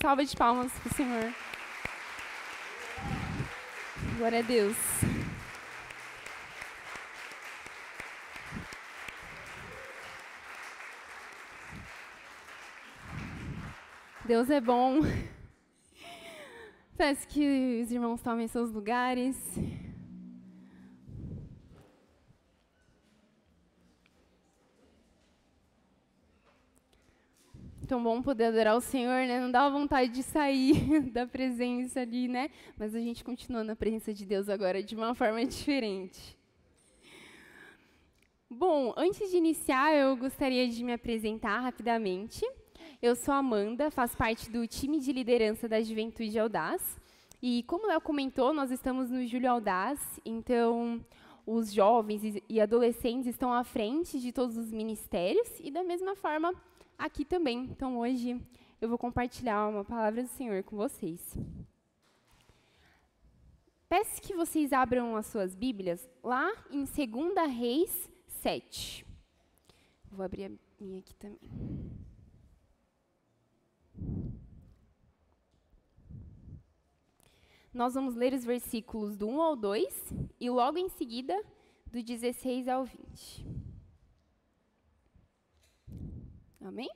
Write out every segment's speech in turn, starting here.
Salva de palmas para o Senhor. Glória a Deus. Deus é bom. Peço que os irmãos tomem seus lugares. Tão bom poder adorar o Senhor, né? Não dá vontade de sair da presença ali, né? Mas a gente continua na presença de Deus agora de uma forma diferente. Bom, antes de iniciar, eu gostaria de me apresentar rapidamente. Eu sou a Amanda, faço parte do time de liderança da Juventude Audaz. E como o Léo comentou, nós estamos no Julho Audaz, então os jovens e adolescentes estão à frente de todos os ministérios e da mesma forma aqui também. Então hoje eu vou compartilhar uma palavra do Senhor com vocês. Peço que vocês abram as suas Bíblias lá em 2 Reis 7. Vou abrir a minha aqui também. Nós vamos ler os versículos do 1 ao 2 e logo em seguida do 16 ao 20. Amém?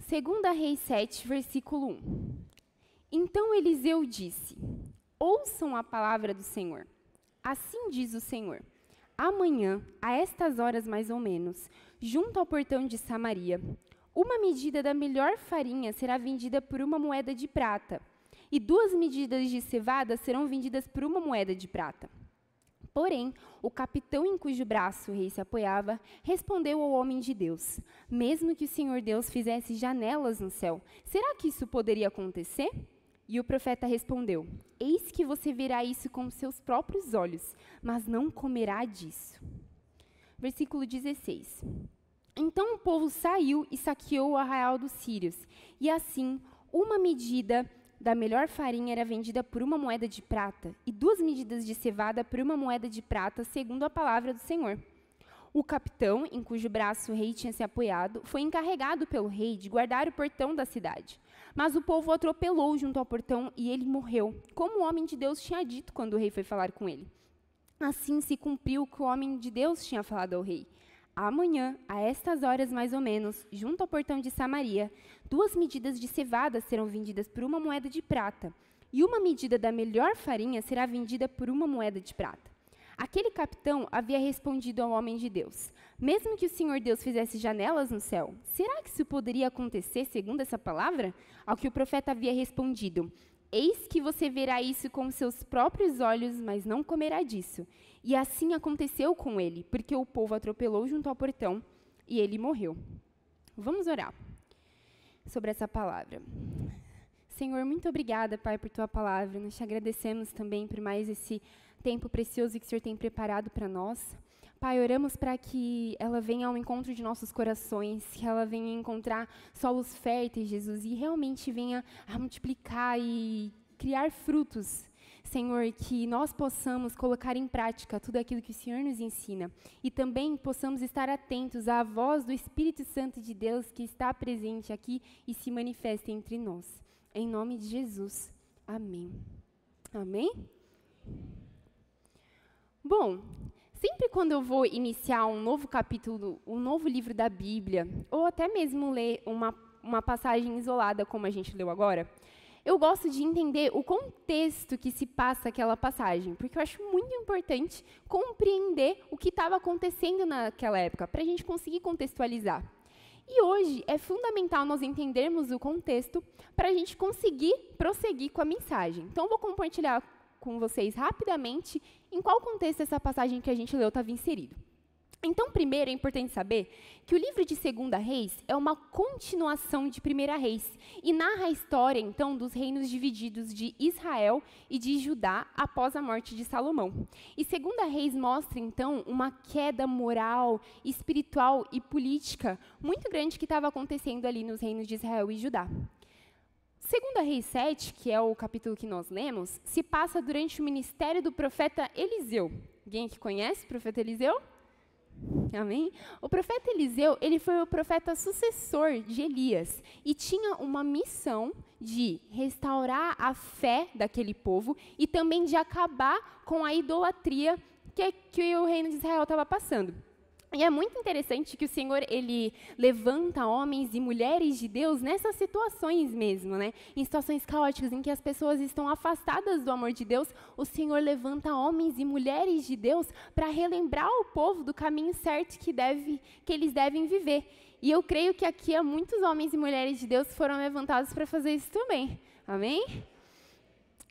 2 Reis 7, versículo 1. Então Eliseu disse: ouçam a palavra do Senhor. Assim diz o Senhor: amanhã, a estas horas mais ou menos, junto ao portão de Samaria, uma medida da melhor farinha será vendida por uma moeda de prata, e 2 medidas de cevada serão vendidas por uma moeda de prata. Porém, o capitão em cujo braço o rei se apoiava, respondeu ao homem de Deus: mesmo que o Senhor Deus fizesse janelas no céu, será que isso poderia acontecer? E o profeta respondeu: eis que você verá isso com seus próprios olhos, mas não comerá disso. Versículo 16. Então o povo saiu e saqueou o arraial dos sírios, e assim, uma medida da melhor farinha era vendida por uma moeda de prata, e 2 medidas de cevada por uma moeda de prata, segundo a palavra do Senhor. O capitão, em cujo braço o rei tinha se apoiado, foi encarregado pelo rei de guardar o portão da cidade. Mas o povo o atropelou junto ao portão e ele morreu, como o homem de Deus tinha dito quando o rei foi falar com ele. Assim se cumpriu o que o homem de Deus tinha falado ao rei. Amanhã, a estas horas mais ou menos, junto ao portão de Samaria, 2 medidas de cevada serão vendidas por uma moeda de prata, e uma medida da melhor farinha será vendida por uma moeda de prata. Aquele capitão havia respondido ao homem de Deus: mesmo que o Senhor Deus fizesse janelas no céu, será que isso poderia acontecer segundo essa palavra? Ao que o profeta havia respondido: eis que você verá isso com seus próprios olhos, mas não comerá disso. E assim aconteceu com ele, porque o povo atropelou junto ao portão e ele morreu. Vamos orar sobre essa palavra. Senhor, muito obrigada, Pai, por Tua palavra. Nós te agradecemos também por mais esse tempo precioso que o Senhor tem preparado para nós. Pai, oramos para que ela venha ao encontro de nossos corações, que ela venha encontrar solos férteis, Jesus, e realmente venha a multiplicar e criar frutos. Senhor, que nós possamos colocar em prática tudo aquilo que o Senhor nos ensina e também possamos estar atentos à voz do Espírito Santo de Deus que está presente aqui e se manifesta entre nós. Em nome de Jesus. Amém. Amém? Bom, sempre quando eu vou iniciar um novo capítulo, um novo livro da Bíblia, ou até mesmo ler uma passagem isolada, como a gente leu agora, eu gosto de entender o contexto que se passa aquela passagem, porque eu acho muito importante compreender o que estava acontecendo naquela época, para a gente conseguir contextualizar. E hoje é fundamental nós entendermos o contexto para a gente conseguir prosseguir com a mensagem. Então, eu vou compartilhar com vocês rapidamente em qual contexto essa passagem que a gente leu estava inserido. Então, primeiro, é importante saber que o livro de 2 Reis é uma continuação de 1 Reis e narra a história, então, dos reinos divididos de Israel e de Judá após a morte de Salomão. E 2 Reis mostra, então, uma queda moral, espiritual e política muito grande que estava acontecendo ali nos reinos de Israel e Judá. 2 Reis 7, que é o capítulo que nós lemos, se passa durante o ministério do profeta Eliseu. Alguém aqui conhece o profeta Eliseu? Amém? O profeta Eliseu, ele foi o profeta sucessor de Elias e tinha uma missão de restaurar a fé daquele povo e também de acabar com a idolatria que o reino de Israel estava passando. E é muito interessante que o Senhor, ele levanta homens e mulheres de Deus nessas situações mesmo, né? Em situações caóticas, em que as pessoas estão afastadas do amor de Deus, o Senhor levanta homens e mulheres de Deus para relembrar o povo do caminho certo que eles devem viver. E eu creio que aqui há muitos homens e mulheres de Deus que foram levantados para fazer isso também. Amém?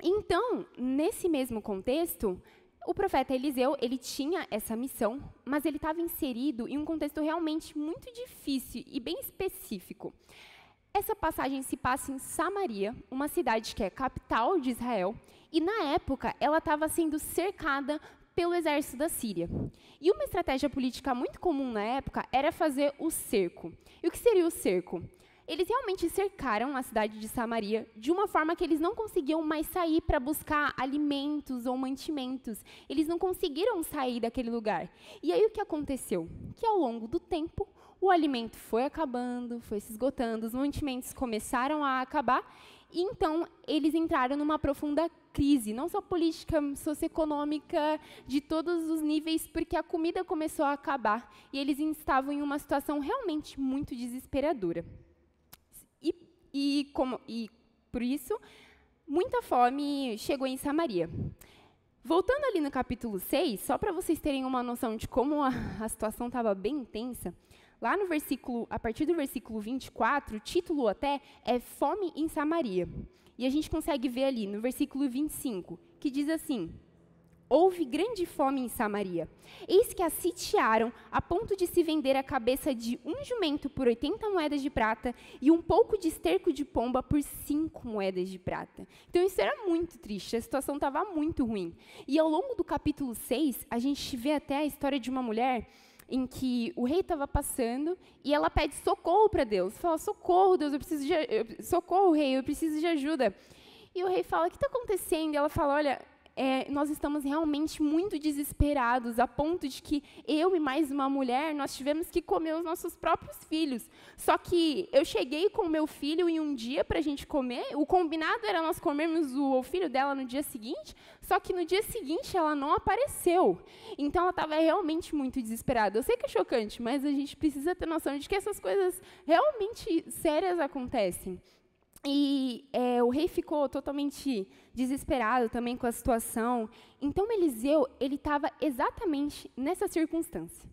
Então, nesse mesmo contexto, o profeta Eliseu, ele tinha essa missão, mas ele estava inserido em um contexto realmente muito difícil e bem específico. Essa passagem se passa em Samaria, uma cidade que é capital de Israel, e na época ela estava sendo cercada pelo exército da Síria. E uma estratégia política muito comum na época era fazer o cerco. E o que seria o cerco? Eles realmente cercaram a cidade de Samaria de uma forma que eles não conseguiam mais sair para buscar alimentos ou mantimentos. Eles não conseguiram sair daquele lugar. E aí o que aconteceu? Que ao longo do tempo, o alimento foi acabando, foi se esgotando, os mantimentos começaram a acabar, e então eles entraram numa profunda crise, não só política, socioeconômica, de todos os níveis, porque a comida começou a acabar, e eles estavam em uma situação realmente muito desesperadora. E por isso, muita fome chegou em Samaria. Voltando ali no capítulo 6, só para vocês terem uma noção de como a situação estava bem intensa, lá no versículo, a partir do versículo 24, o título até é Fome em Samaria. E a gente consegue ver ali no versículo 25, que diz assim: houve grande fome em Samaria. Eis que a sitiaram a ponto de se vender a cabeça de um jumento por 80 moedas de prata e um pouco de esterco de pomba por 5 moedas de prata. Então isso era muito triste, a situação estava muito ruim. E ao longo do capítulo 6, a gente vê até a história de uma mulher em que o rei estava passando e ela pede socorro para Deus. Fala: socorro, Deus, socorro, rei, eu preciso de ajuda. E o rei fala: o que está acontecendo? E ela fala: olha, nós estamos realmente muito desesperados, a ponto de que eu e mais uma mulher, nós tivemos que comer os nossos próprios filhos. Só que eu cheguei com o meu filho em um dia para a gente comer, o combinado era nós comermos o filho dela no dia seguinte, só que no dia seguinte ela não apareceu. Então ela estava realmente muito desesperada. Eu sei que é chocante, mas a gente precisa ter noção de que essas coisas realmente sérias acontecem. E o rei ficou totalmente desesperado também com a situação. Então, Eliseu, ele estava exatamente nessa circunstância.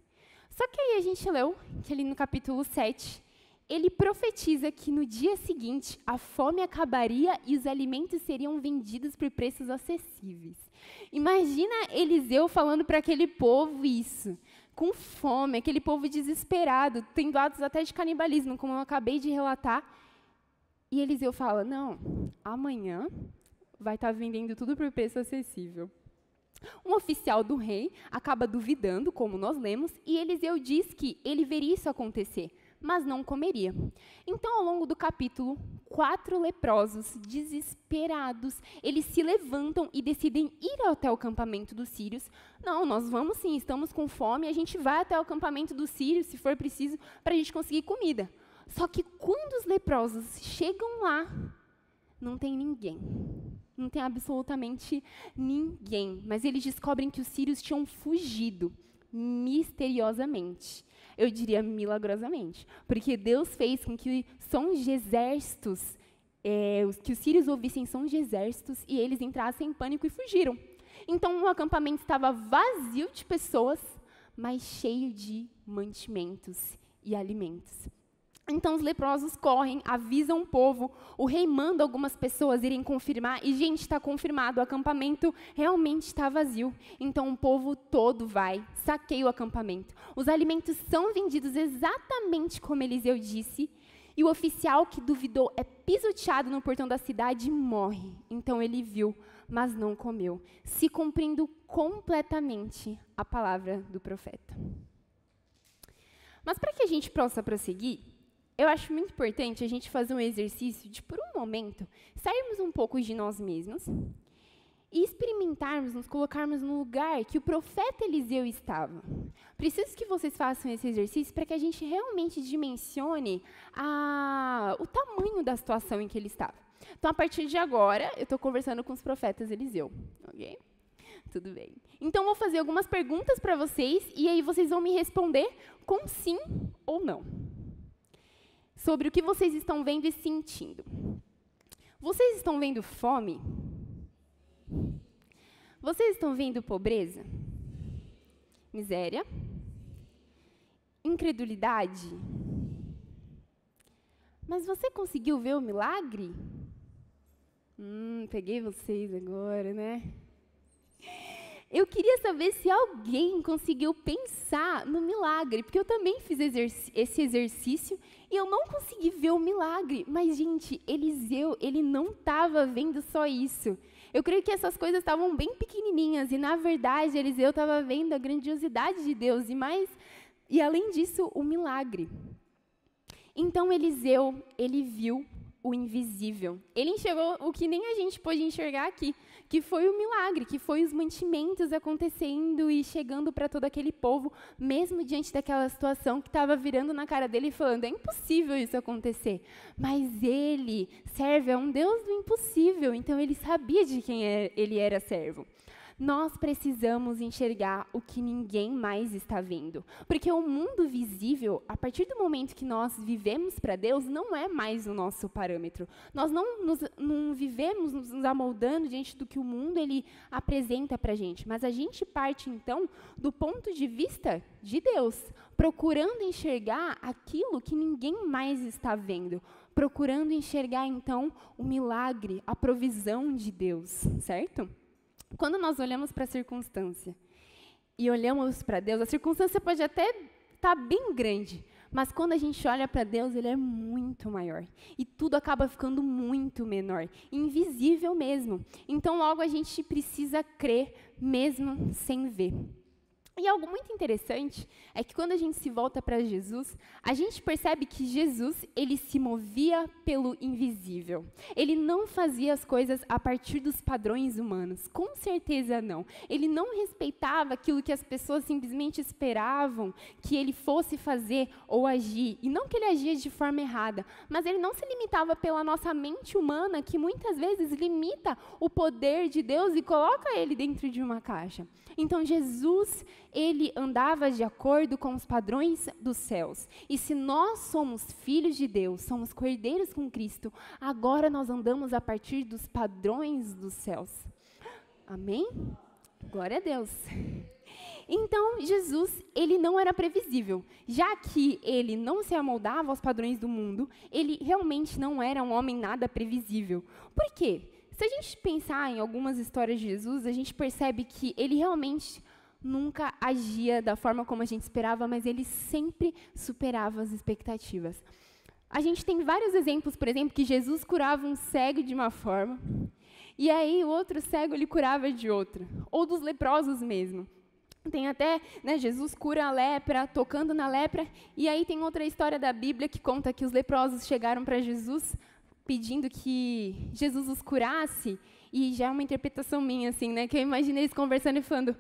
Só que aí a gente leu que ali no capítulo 7, ele profetiza que no dia seguinte a fome acabaria e os alimentos seriam vendidos por preços acessíveis. Imagina Eliseu falando para aquele povo isso, com fome, aquele povo desesperado, tendo atos até de canibalismo, como eu acabei de relatar. E Eliseu fala: não, amanhã vai estar vendendo tudo por preço acessível. Um oficial do rei acaba duvidando, como nós lemos, e Eliseu diz que ele veria isso acontecer, mas não comeria. Então, ao longo do capítulo, 4 leprosos, desesperados, eles se levantam e decidem ir até o acampamento dos sírios. Não, nós vamos sim, estamos com fome, a gente vai até o acampamento dos sírios, se for preciso, para a gente conseguir comida. Só que quando os leprosos chegam lá, não tem ninguém. Não tem absolutamente ninguém. Mas eles descobrem que os sírios tinham fugido misteriosamente. Eu diria milagrosamente. Porque Deus fez com que sons de exércitos, que os sírios ouvissem sons de exércitos e eles entrassem em pânico e fugiram. Então o acampamento estava vazio de pessoas, mas cheio de mantimentos e alimentos. Então os leprosos correm, avisam o povo, o rei manda algumas pessoas irem confirmar, e gente, está confirmado, o acampamento realmente está vazio. Então o povo todo vai, saqueia o acampamento. Os alimentos são vendidos exatamente como Eliseu disse, e o oficial que duvidou é pisoteado no portão da cidade e morre. Então ele viu, mas não comeu, se cumprindo completamente a palavra do profeta. Mas para que a gente possa prosseguir, eu acho muito importante a gente fazer um exercício de, por um momento, sairmos um pouco de nós mesmos e experimentarmos, nos colocarmos no lugar que o profeta Eliseu estava. Preciso que vocês façam esse exercício para que a gente realmente dimensione o tamanho da situação em que ele estava. Então, a partir de agora, eu estou conversando com os profetas Eliseu, ok? Tudo bem. Então, vou fazer algumas perguntas para vocês, e aí vocês vão me responder com sim ou não. Sobre o que vocês estão vendo e sentindo. Vocês estão vendo fome? Vocês estão vendo pobreza? Miséria? Incredulidade? Mas você conseguiu ver o milagre? Peguei vocês agora, né? Eu queria saber se alguém conseguiu pensar no milagre, porque eu também fiz esse exercício e eu não consegui ver o milagre. Mas, gente, Eliseu, ele não estava vendo só isso. Eu creio que essas coisas estavam bem pequenininhas e, na verdade, Eliseu estava vendo a grandiosidade de Deus e além disso, o milagre. Então, Eliseu, ele viu o invisível. Ele enxergou o que nem a gente pôde enxergar aqui, que foi o milagre, que foi os mantimentos acontecendo e chegando para todo aquele povo, mesmo diante daquela situação que estava virando na cara dele e falando, é impossível isso acontecer. Mas ele serve a um Deus do impossível, então ele sabia de quem ele era servo. Nós precisamos enxergar o que ninguém mais está vendo. Porque o mundo visível, a partir do momento que nós vivemos para Deus, não é mais o nosso parâmetro. Nós não vivemos nos amoldando diante do que o mundo ele apresenta para a gente. Mas a gente parte, então, do ponto de vista de Deus, procurando enxergar aquilo que ninguém mais está vendo. Procurando enxergar, então, o milagre, a provisão de Deus, certo? Quando nós olhamos para a circunstância e olhamos para Deus, a circunstância pode até estar bem grande, mas quando a gente olha para Deus, ele é muito maior. E tudo acaba ficando muito menor, invisível mesmo. Então, logo, a gente precisa crer mesmo sem ver. E algo muito interessante é que quando a gente se volta para Jesus, a gente percebe que Jesus, ele se movia pelo invisível. Ele não fazia as coisas a partir dos padrões humanos, com certeza não. Ele não respeitava aquilo que as pessoas simplesmente esperavam que ele fosse fazer ou agir. E não que ele agia de forma errada, mas ele não se limitava pela nossa mente humana, que muitas vezes limita o poder de Deus e coloca ele dentro de uma caixa. Então, Jesus, ele andava de acordo com os padrões dos céus. E se nós somos filhos de Deus, somos cordeiros com Cristo, agora nós andamos a partir dos padrões dos céus. Amém? Glória a Deus. Então, Jesus, ele não era previsível. Já que ele não se amoldava aos padrões do mundo, ele realmente não era um homem nada previsível. Por quê? Se a gente pensar em algumas histórias de Jesus, a gente percebe que ele realmente nunca agia da forma como a gente esperava, mas ele sempre superava as expectativas. A gente tem vários exemplos, por exemplo, que Jesus curava um cego de uma forma, e aí o outro cego ele curava de outra, ou dos leprosos mesmo. Tem até, Jesus cura a lepra, tocando na lepra, e aí tem outra história da Bíblia que conta que os leprosos chegaram para Jesus pedindo que Jesus os curasse, e já é uma interpretação minha, assim, que eu imaginei eles conversando e falando,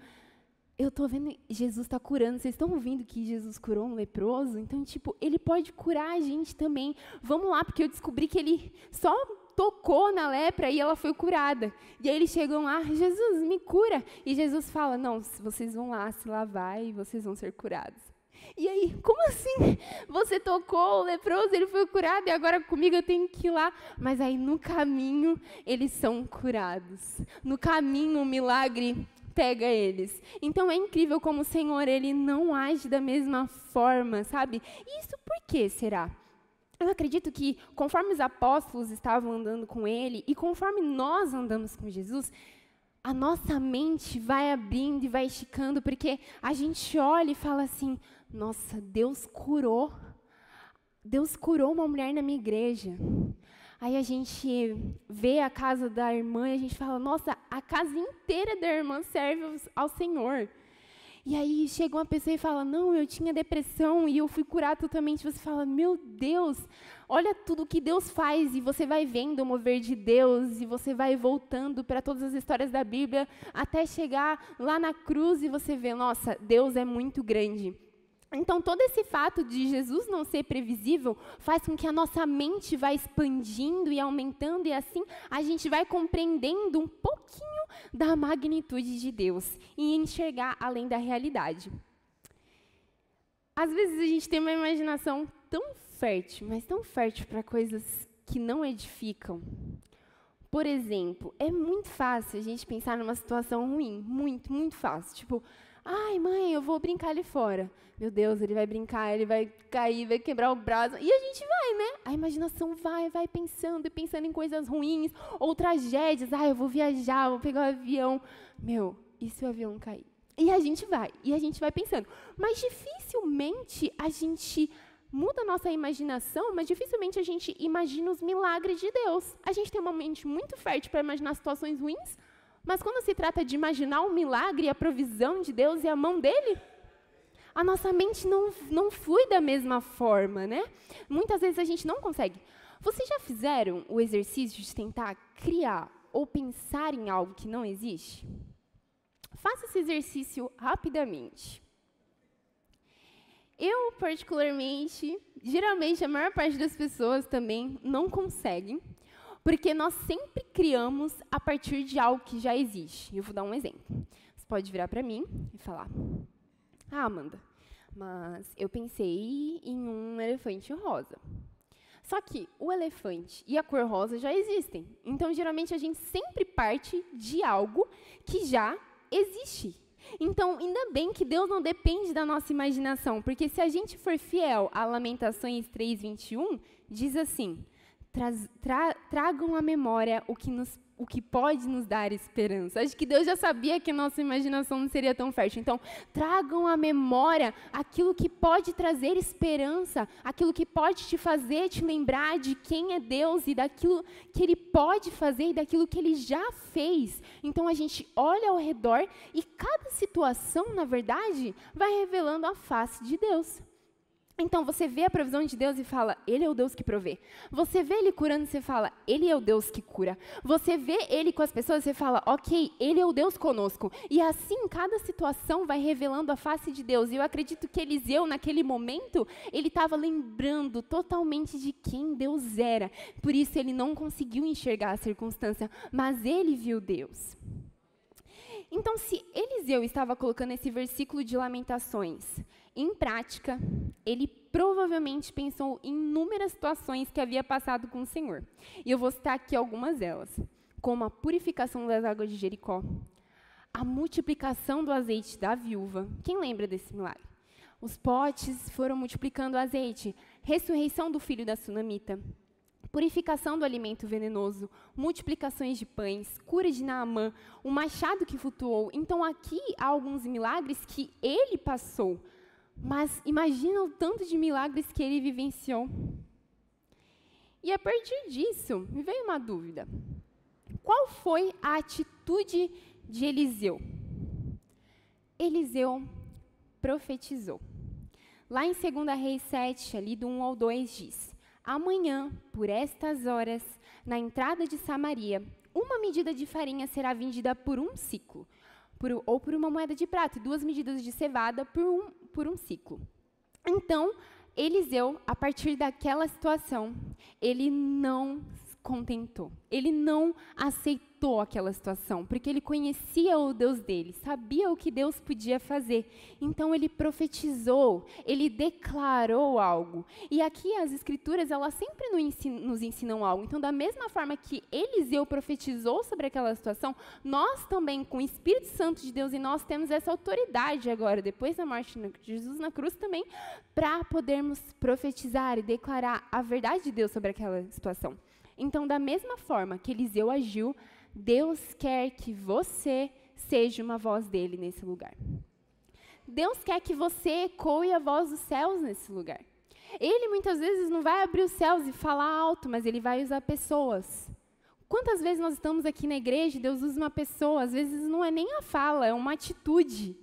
eu estou vendo, Jesus está curando, vocês estão ouvindo que Jesus curou um leproso? Então, ele pode curar a gente também. Vamos lá, porque eu descobri que ele só tocou na lepra e ela foi curada. E aí eles chegam lá, Jesus, me cura. E Jesus fala, não, vocês vão lá se lavar e vocês vão ser curados. E aí, como assim? Você tocou o leproso, ele foi curado, e agora comigo eu tenho que ir lá. Mas aí, no caminho, eles são curados. No caminho, o milagre pega eles. Então, é incrível como o Senhor, ele não age da mesma forma, sabe? E isso por que será? Eu acredito que, conforme os apóstolos estavam andando com ele, e conforme nós andamos com Jesus, a nossa mente vai abrindo e vai esticando, porque a gente olha e fala assim, nossa, Deus curou uma mulher na minha igreja. Aí a gente vê a casa da irmã e a gente fala, nossa, a casa inteira da irmã serve ao Senhor. E aí chega uma pessoa e fala, não, eu tinha depressão e eu fui curado totalmente. Você fala, meu Deus, olha tudo que Deus faz. E você vai vendo o mover de Deus e você vai voltando para todas as histórias da Bíblia até chegar lá na cruz e você vê, nossa, Deus é muito grande. Então, todo esse fato de Jesus não ser previsível faz com que a nossa mente vá expandindo e aumentando, e assim a gente vai compreendendo um pouquinho da magnitude de Deus e enxergar além da realidade. Às vezes a gente tem uma imaginação tão fértil, mas tão fértil para coisas que não edificam. Por exemplo, é muito fácil a gente pensar numa situação ruim, muito, muito fácil. Tipo, ai, mãe, eu vou brincar ali fora. Meu Deus, ele vai brincar, ele vai cair, vai quebrar o braço. E a gente vai, né? A imaginação vai pensando e pensando em coisas ruins ou tragédias. Ah, eu vou viajar, vou pegar o avião. Meu, e se o avião cair? E a gente vai pensando. Mas dificilmente a gente muda a nossa imaginação, mas dificilmente a gente imagina os milagres de Deus. A gente tem uma mente muito fértil para imaginar situações ruins, mas quando se trata de imaginar o milagre, a provisão de Deus e a mão dele, a nossa mente não flui da mesma forma, né? Muitas vezes a gente não consegue. Vocês já fizeram o exercício de tentar criar ou pensar em algo que não existe? Faça esse exercício rapidamente. Eu, particularmente, geralmente a maior parte das pessoas também não conseguem, porque nós sempre criamos a partir de algo que já existe. Eu vou dar um exemplo. Você pode virar para mim e falar, ah, Amanda, mas eu pensei em um elefante rosa. Só que o elefante e a cor rosa já existem. Então, geralmente, a gente sempre parte de algo que já existe. Então, ainda bem que Deus não depende da nossa imaginação, porque se a gente for fiel a Lamentações 3:21, diz assim, tragam à memória o que pode nos dar esperança. Acho que Deus já sabia que a nossa imaginação não seria tão fértil. Então, tragam à memória aquilo que pode trazer esperança, aquilo que pode te fazer te lembrar de quem é Deus e daquilo que Ele pode fazer e daquilo que Ele já fez. Então, a gente olha ao redor e cada situação, na verdade, vai revelando a face de Deus. Então, você vê a provisão de Deus e fala, Ele é o Deus que provê. Você vê Ele curando e você fala, Ele é o Deus que cura. Você vê Ele com as pessoas e você fala, ok, Ele é o Deus conosco. E assim, cada situação vai revelando a face de Deus. E eu acredito que Eliseu, naquele momento, ele estava lembrando totalmente de quem Deus era. Por isso, ele não conseguiu enxergar a circunstância, mas ele viu Deus. Então, se Eliseu estava colocando esse versículo de Lamentações em prática, ele provavelmente pensou em inúmeras situações que havia passado com o Senhor. E eu vou citar aqui algumas delas, como a purificação das águas de Jericó, a multiplicação do azeite da viúva. Quem lembra desse milagre? Os potes foram multiplicando o azeite, ressurreição do filho da sunamita, purificação do alimento venenoso, multiplicações de pães, cura de Naamã, o machado que flutuou. Então, aqui há alguns milagres que ele passou, mas imagina o tanto de milagres que ele vivenciou. E a partir disso, me veio uma dúvida. Qual foi a atitude de Eliseu? Eliseu profetizou. Lá em 2 Reis 7, ali do 1 ao 2, diz: amanhã, por estas horas, na entrada de Samaria, uma medida de farinha será vendida por um ciclo, ou por uma moeda de prata, e 2 medidas de cevada por um ciclo. Então, Eliseu, a partir daquela situação, ele não contentou. Ele não aceitou aquela situação, porque ele conhecia o Deus dele, sabia o que Deus podia fazer. Então, ele profetizou, ele declarou algo. E aqui as Escrituras, elas sempre nos ensinam algo. Então, da mesma forma que Eliseu profetizou sobre aquela situação, nós também, com o Espírito Santo de Deus, e nós temos essa autoridade agora, depois da morte de Jesus na cruz também, para podermos profetizar e declarar a verdade de Deus sobre aquela situação. Então, da mesma forma que Eliseu agiu, Deus quer que você seja uma voz dele nesse lugar. Deus quer que você ecoe a voz dos céus nesse lugar. Ele, muitas vezes, não vai abrir os céus e falar alto, mas ele vai usar pessoas. Quantas vezes nós estamos aqui na igreja e Deus usa uma pessoa? Às vezes não é nem a fala, é uma atitude.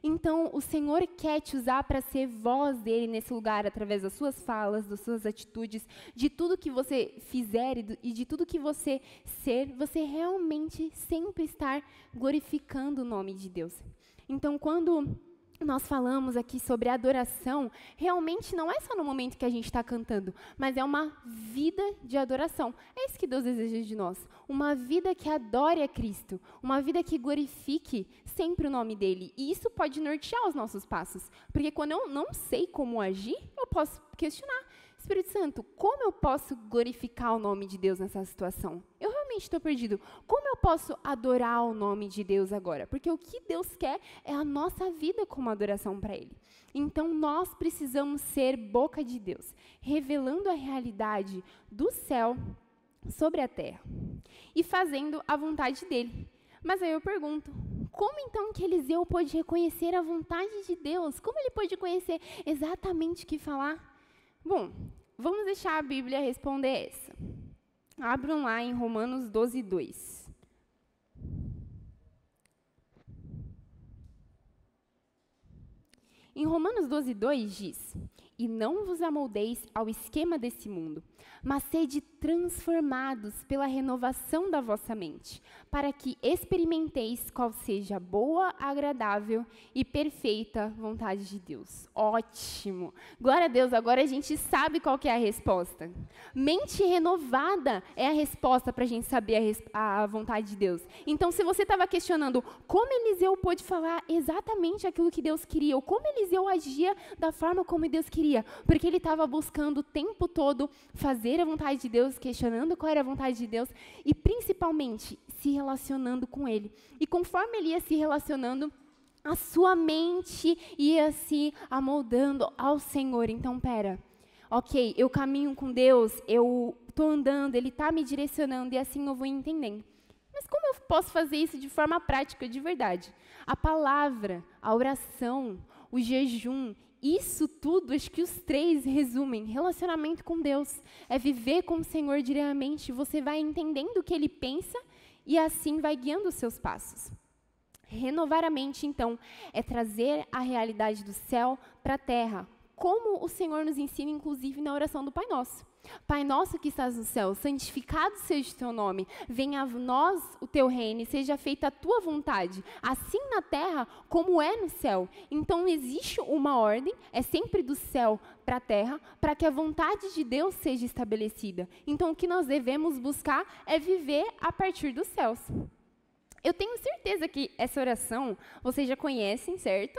Então, o Senhor quer te usar para ser voz dele nesse lugar, através das suas falas, das suas atitudes, de tudo que você fizer e de tudo que você ser, você realmente sempre estar glorificando o nome de Deus. Então, quando nós falamos aqui sobre adoração, realmente não é só no momento que a gente está cantando, mas é uma vida de adoração. É isso que Deus deseja de nós. Uma vida que adore a Cristo. Uma vida que glorifique sempre o nome dEle. E isso pode nortear os nossos passos. Porque quando eu não sei como agir, eu posso questionar. Espírito Santo, como eu posso glorificar o nome de Deus nessa situação? Eu realmente estou perdido. Como eu posso adorar o nome de Deus agora? Porque o que Deus quer é a nossa vida como adoração para Ele. Então, nós precisamos ser boca de Deus, revelando a realidade do céu sobre a terra e fazendo a vontade dEle. Mas aí eu pergunto, como então que Eliseu pôde reconhecer a vontade de Deus? Como ele pôde conhecer exatamente o que falar? Bom, vamos deixar a Bíblia responder essa. Abram lá em Romanos 12, 2. Em Romanos 12, 2 diz: E não vos amoldeis ao esquema desse mundo, mas sede transformados pela renovação da vossa mente, para que experimenteis qual seja a boa, agradável e perfeita vontade de Deus. Ótimo! Glória a Deus, agora a gente sabe qual que é a resposta. Mente renovada é a resposta para a gente saber a vontade de Deus. Então, se você estava questionando como Eliseu pôde falar exatamente aquilo que Deus queria, ou como Eliseu agia da forma como Deus queria, porque ele estava buscando o tempo todo fazer a vontade de Deus, questionando qual era a vontade de Deus e, principalmente, se relacionando com Ele. E conforme ele ia se relacionando, a sua mente ia se amoldando ao Senhor. Então, ok, eu caminho com Deus, eu estou andando, Ele está me direcionando e assim eu vou entendendo. Mas como eu posso fazer isso de forma prática, de verdade? A palavra, a oração, o jejum, isso tudo, acho que os três resumem relacionamento com Deus. É viver com o Senhor diariamente. Você vai entendendo o que Ele pensa e assim vai guiando os seus passos. Renovar a mente, então, é trazer a realidade do céu para a terra, como o Senhor nos ensina, inclusive, na oração do Pai Nosso. Pai nosso que estás no céu, santificado seja o teu nome, venha a nós o teu reino e seja feita a tua vontade, assim na terra como é no céu. Então existe uma ordem, é sempre do céu para a terra, para que a vontade de Deus seja estabelecida. Então o que nós devemos buscar é viver a partir dos céus. Eu tenho certeza que essa oração vocês já conhecem, certo?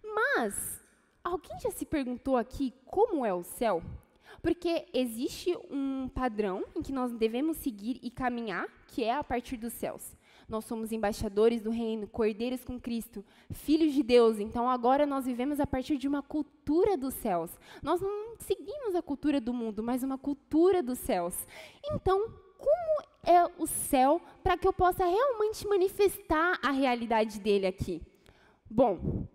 Mas alguém já se perguntou aqui como é o céu? Porque existe um padrão em que nós devemos seguir e caminhar, que é a partir dos céus. Nós somos embaixadores do reino, cordeiros com Cristo, filhos de Deus. Então, agora nós vivemos a partir de uma cultura dos céus. Nós não seguimos a cultura do mundo, mas uma cultura dos céus. Então, como é o céu para que eu possa realmente manifestar a realidade dele aqui? Bom,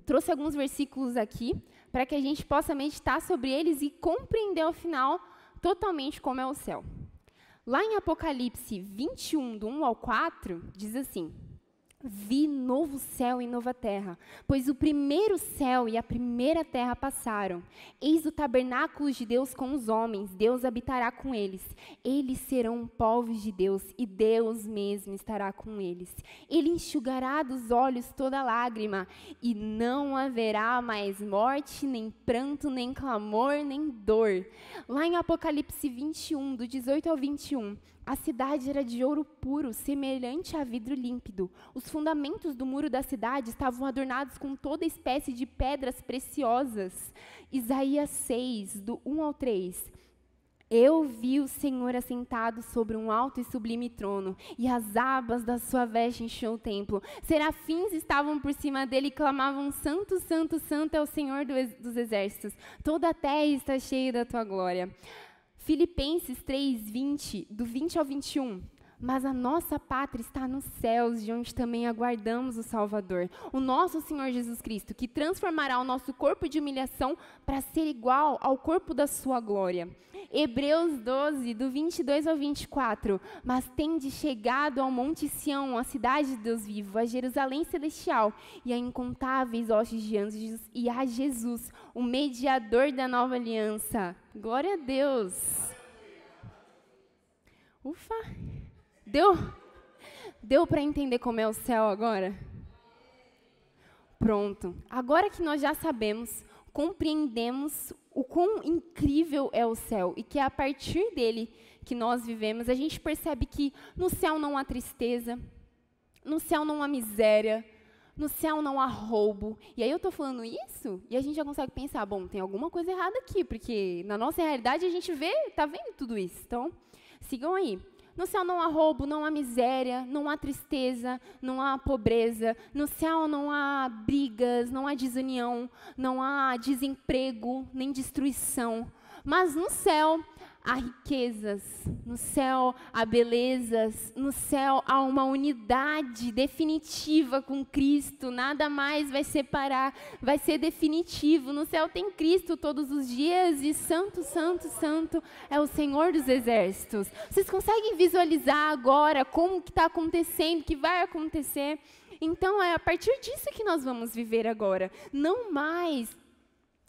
trouxe alguns versículos aqui, para que a gente possa meditar sobre eles e compreender ao final totalmente como é o céu. Lá em Apocalipse 21, do 1 ao 4, diz assim: Vi novo céu e nova terra, pois o primeiro céu e a primeira terra passaram. Eis o tabernáculo de Deus com os homens, Deus habitará com eles. Eles serão povos de Deus e Deus mesmo estará com eles. Ele enxugará dos olhos toda lágrima e não haverá mais morte, nem pranto, nem clamor, nem dor. Lá em Apocalipse 21, do 18 ao 21, a cidade era de ouro puro, semelhante a vidro límpido. Os fundamentos do muro da cidade estavam adornados com toda espécie de pedras preciosas. Isaías 6, do 1 ao 3. Eu vi o Senhor assentado sobre um alto e sublime trono, e as abas da sua veste encheu o templo. Serafins estavam por cima dele e clamavam: Santo, Santo, Santo é o Senhor dos exércitos. Toda a terra está cheia da tua glória. Filipenses 3, 20, do 20 ao 21. Mas a nossa pátria está nos céus, de onde também aguardamos o Salvador, o nosso Senhor Jesus Cristo, que transformará o nosso corpo de humilhação para ser igual ao corpo da sua glória. Hebreus 12, do 22 ao 24. Mas tende chegado ao Monte Sião, a cidade de Deus vivo, a Jerusalém celestial, e a incontáveis hostes de anjos, e a Jesus, o mediador da nova aliança. Glória a Deus. Ufa! Deu para entender como é o céu agora? Pronto. Agora que nós já sabemos, compreendemos o quão incrível é o céu e que é a partir dele que nós vivemos, a gente percebe que no céu não há tristeza, no céu não há miséria, no céu não há roubo. E aí eu estou falando isso e a gente já consegue pensar, bom, tem alguma coisa errada aqui, porque na nossa realidade a gente está vendo tudo isso. Então, sigam aí. No céu não há roubo, não há miséria, não há tristeza, não há pobreza. No céu não há brigas, não há desunião, não há desemprego, nem destruição. Mas no céu há riquezas, no céu há belezas, no céu há uma unidade definitiva com Cristo, nada mais vai separar, vai ser definitivo. No céu tem Cristo todos os dias e santo, santo, santo é o Senhor dos exércitos. Vocês conseguem visualizar agora como que está acontecendo, que vai acontecer? Então é a partir disso que nós vamos viver agora, não mais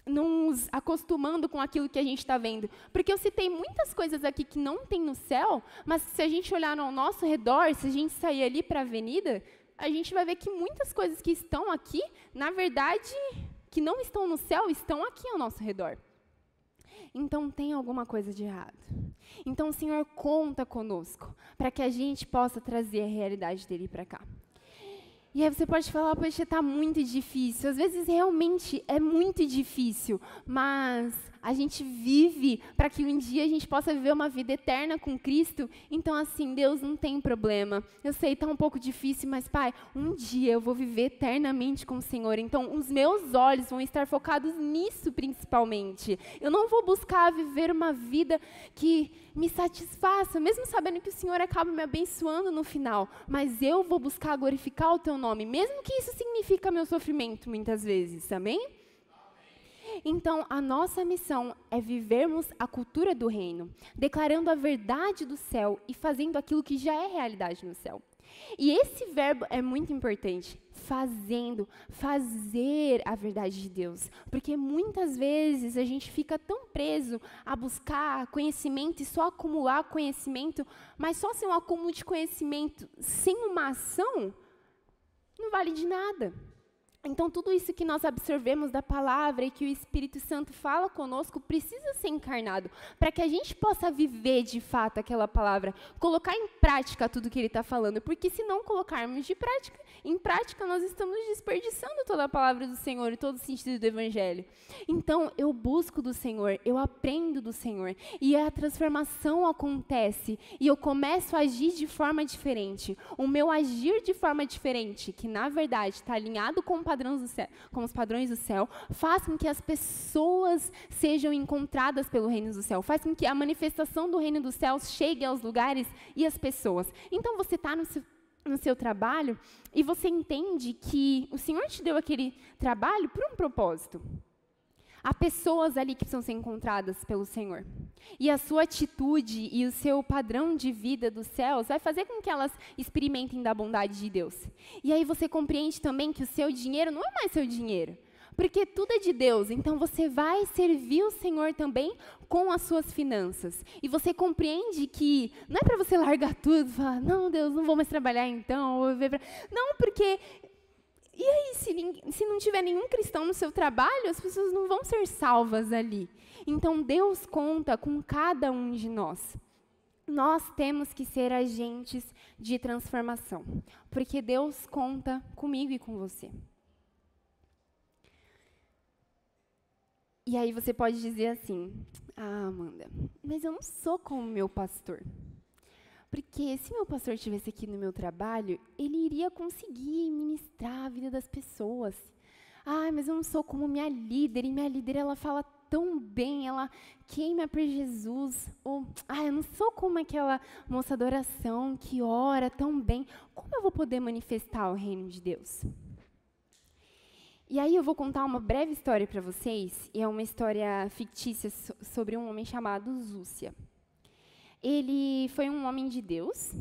nos acostumando com aquilo que a gente está vendo. Porque eu citei muitas coisas aqui que não tem no céu, mas se a gente olhar ao nosso redor, se a gente sair ali para a avenida, a gente vai ver que muitas coisas que estão aqui, na verdade, que não estão no céu, estão aqui ao nosso redor. Então tem alguma coisa de errado. Então o Senhor conta conosco, para que a gente possa trazer a realidade dele para cá. E aí você pode falar, poxa, está muito difícil. Às vezes realmente é muito difícil, mas a gente vive para que um dia a gente possa viver uma vida eterna com Cristo. Então, assim, Deus, não tem problema. Eu sei, está um pouco difícil, mas, Pai, um dia eu vou viver eternamente com o Senhor. Então, os meus olhos vão estar focados nisso principalmente. Eu não vou buscar viver uma vida que me satisfaça, mesmo sabendo que o Senhor acaba me abençoando no final. Mas eu vou buscar glorificar o Teu nome, mesmo que isso signifique meu sofrimento muitas vezes. Amém? Então, a nossa missão é vivermos a cultura do reino, declarando a verdade do céu e fazendo aquilo que já é realidade no céu. E esse verbo é muito importante, fazendo, fazer a verdade de Deus. Porque muitas vezes a gente fica tão preso a buscar conhecimento e só acumular conhecimento, mas só ser um acúmulo de conhecimento sem uma ação, não vale de nada. Então, tudo isso que nós absorvemos da palavra e que o Espírito Santo fala conosco precisa ser encarnado para que a gente possa viver de fato aquela palavra, colocar em prática tudo que ele está falando, porque se não colocarmos em prática, nós estamos desperdiçando toda a palavra do Senhor e todo o sentido do Evangelho. Então, eu busco do Senhor, eu aprendo do Senhor e a transformação acontece e eu começo a agir de forma diferente. O meu agir de forma diferente, que na verdade está alinhado com os padrões do céu, faz com que as pessoas sejam encontradas pelo reino do céu, faz com que a manifestação do reino dos céus chegue aos lugares e às pessoas. Então você está no seu trabalho e você entende que o Senhor te deu aquele trabalho por um propósito. Há pessoas ali que precisam ser encontradas pelo Senhor. E a sua atitude e o seu padrão de vida dos céus vai fazer com que elas experimentem da bondade de Deus. E aí você compreende também que o seu dinheiro não é mais seu dinheiro, porque tudo é de Deus. Então você vai servir o Senhor também com as suas finanças. E você compreende que não é para você largar tudo e falar, não, Deus, não vou mais trabalhar então. Não, porque... E aí, se não tiver nenhum cristão no seu trabalho, as pessoas não vão ser salvas ali. Então, Deus conta com cada um de nós. Nós temos que ser agentes de transformação, porque Deus conta comigo e com você. E aí você pode dizer assim, Amanda, mas eu não sou como meu pastor. Porque se meu pastor estivesse aqui no meu trabalho, ele iria conseguir ministrar a vida das pessoas. Mas eu não sou como minha líder, e minha líder ela fala tão bem, ela queima por Jesus. Ou, eu não sou como aquela moça da oração que ora tão bem. Como eu vou poder manifestar o reino de Deus? E aí eu vou contar uma breve história para vocês, e é uma história fictícia sobre um homem chamado Zúcia. Ele foi um homem de Deus,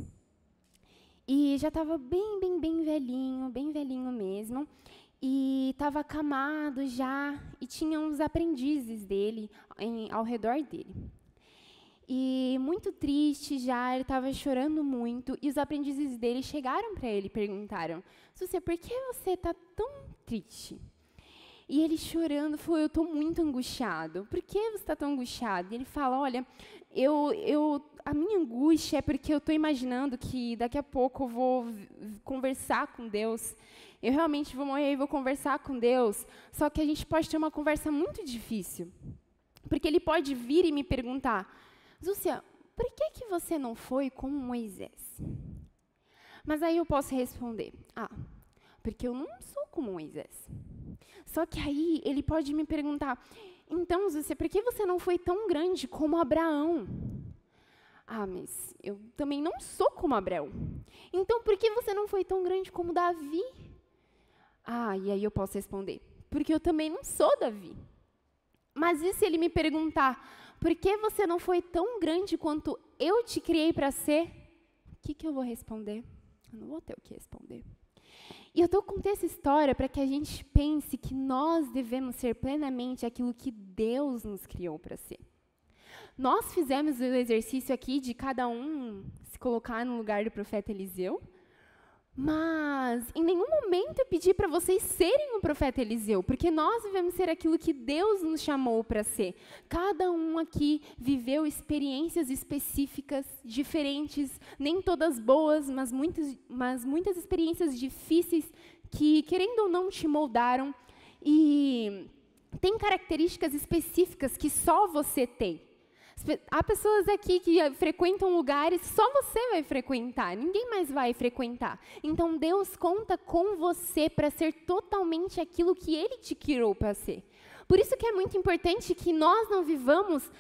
e já estava bem velhinho mesmo, e estava acamado já, e tinha uns aprendizes dele ao redor dele. E muito triste já, ele estava chorando muito, e os aprendizes dele chegaram para ele e perguntaram: Zúcia, por que você está tão triste? E ele chorando falou: eu estou muito angustiado. Por que você está tão angustiado? E ele fala: olha, a minha angústia é porque eu estou imaginando que daqui a pouco eu vou conversar com Deus. Eu realmente vou morrer e vou conversar com Deus. Só que a gente pode ter uma conversa muito difícil. Porque ele pode vir e me perguntar: Zúcia, por que você não foi como Moisés? Mas aí eu posso responder: porque eu não sou como Moisés. Só que aí ele pode me perguntar: então, Zúcia, por que você não foi tão grande como Abraão? Mas eu também não sou como Abraão. Então, por que você não foi tão grande como Davi? E aí eu posso responder: porque eu também não sou Davi. Mas e se ele me perguntar: por que você não foi tão grande quanto eu te criei para ser? O que eu vou responder? Eu não vou ter o que responder. E eu estou contando essa história para que a gente pense que nós devemos ser plenamente aquilo que Deus nos criou para ser. Nós fizemos o exercício aqui de cada um se colocar no lugar do profeta Eliseu, mas em nenhum momento eu pedi para vocês serem o profeta Eliseu, porque nós devemos ser aquilo que Deus nos chamou para ser. Cada um aqui viveu experiências específicas, diferentes, nem todas boas, mas muitas experiências difíceis que, querendo ou não, te moldaram. E tem características específicas que só você tem. Há pessoas aqui que frequentam lugares que só você vai frequentar, ninguém mais vai frequentar. Então, Deus conta com você para ser totalmente aquilo que Ele te criou para ser. Por isso que é muito importante que nós não vivamos